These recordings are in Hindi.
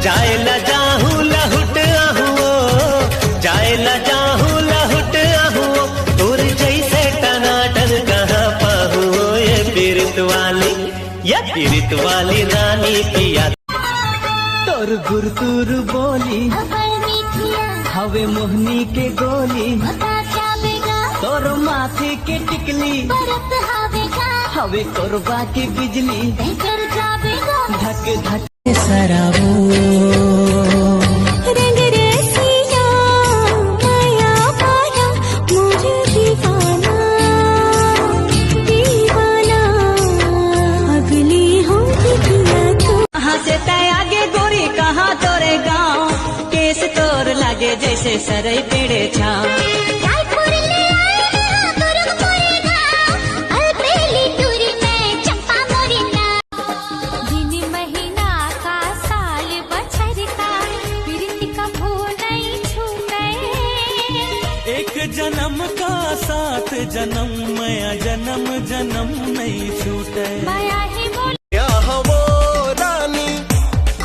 जाए न जाहू लहुट आहुओ, जाए न जाहू लहुट आहुओ, तोर जैसे टनाटन कहाँ पाहुओ। ये पीरित वाली रानी पिया तोर गुरतुर बोली हवे मोहनी के गोली, तोर माथे के टिकली हवे कोरबा की बिजली, धक धक सराबो रंग रसिया माया पाया मुझे दीवाना दीवाना अगली हो दिया तो। कहाँ से तय आगे गोरी कहाँ तोरे गाँव, केस तोर लागे जैसे सरई पेड़े छाँव। जन्म का साथ जन्म माया जन्म जन्म नहीं छूटे। यहाँ वो रानी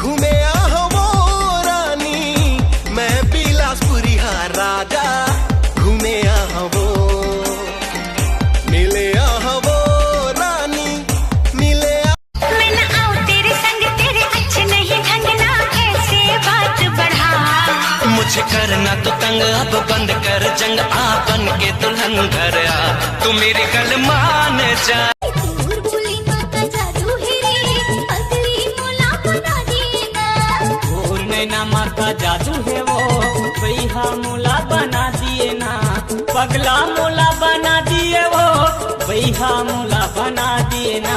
घूमे यहाँ वो रानी, मैं बिलासपुरी हाँ राजा घूमे यहाँ वो, मिले यहाँ वो रानी मिले। मैं न आऊं तेरे संग, तेरे अच्छे नहीं ढंगना कैसे बात बढ़ा। मुझे करना तो तंग अब बंद कर जंग, आ बन के दुल्हन घर आ, तू मेरे गल मान जा। नैना माता जादू है वो, भैया मूला बना दिए ना, पगला मूला बना दिए वो, भैया मूला बना दिए ना।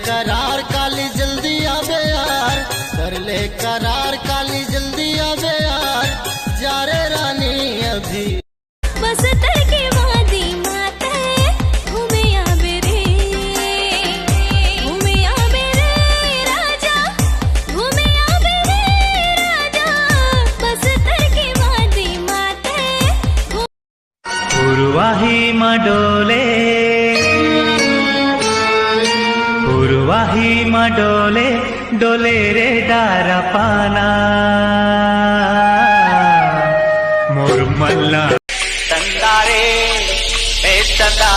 करार काली जल्दी आवे यार, कर ले करार काली जल्दी आवे यार, जा रे रानी अभी बस की वादी माते घूमे आवे रे, घूमे आवे रे राजा, घूमे आवे रे राजा, बस की वादी माते। पूर्वाही मडोले पूर्वाही मडोले डोले रे डारा पाना मोर मल्ला तंदारे ए तंदा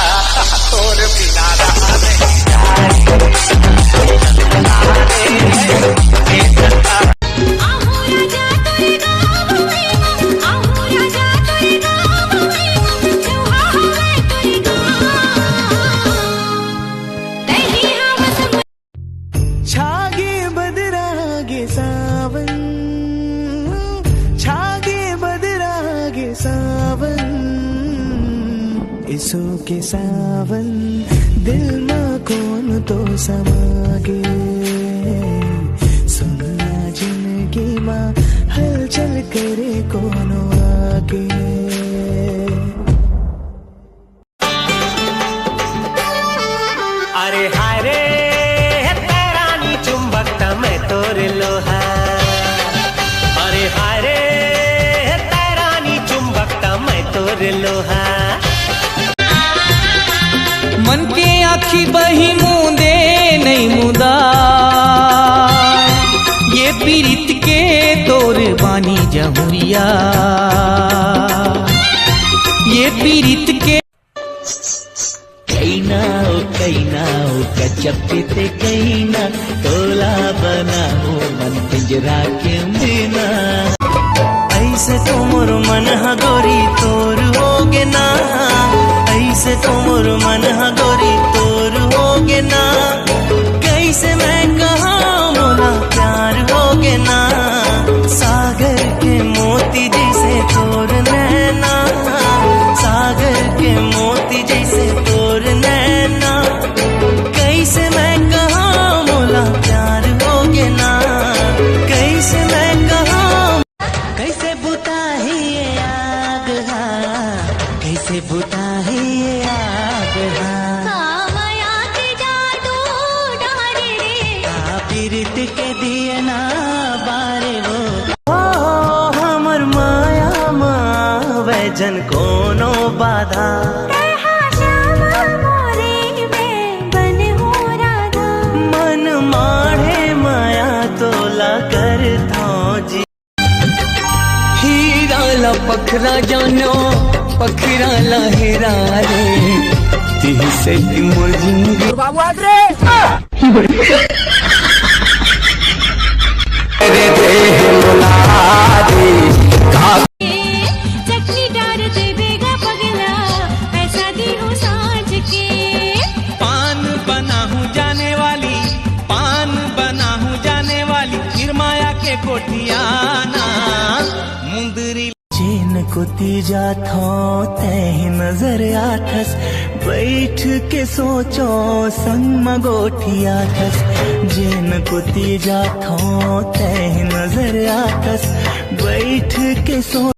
तोर बिनारा इसो के सावन दिल में कौन तो समागे, सुनना जिंदगी माँ हलचल करे कौन आगे। अरे हाय रे तेरानी चुंबकता मैं तोरे लोहा, अरे हाय रे तेरानी चुंबकता मैं तोरे लोहा। मन के आखी बही मुदे नहीं मुदा, ये पीरित के तोर बानी जमुरिया, ये पीरित के कैना ओ कचपते ते कैना तोला बनाओ मन पिंजरा के बिना, ऐसे तो मोर मन हगोरी तोर होगे ना, ऐसे तो मोर मन हगोरी तोर होगे ना, कैसे मैं कहाँ मोला प्यार होगे ना, सागर के मोती जैसे तोर नैना, सागर के मोती जैसे तोर नैना, कैसे मैं कहाँ मोला प्यार होगे ना, कैसे मैं कहाँ कैसे बुता ही ये आग कैसे बुताहे ये आग माया के जादू डारे रे पीरित के दिए ना बारे वो हमर माया माँ वैजन कोनो बाधा तरहा श्यामा मोरे में बन हो राधा मन माढ़े माया तोला कर थो जी हीरा ला पखरा जानो पखरा ला हेरा रे ती से मोर जिंदगी बाबू आज रे चटनी डार दे बेगा पगला पैसा दी हो सांझ के पान बना हूँ जाने वाली पान बना हूँ जाने वाली फिर माया के कोठियाना मुंदरी चैन को तीजा थो तह नजर आथस बैठ के सोचो संग मगोठिया थस जैन को तीजा थो तह नजर आथस बैठ के सो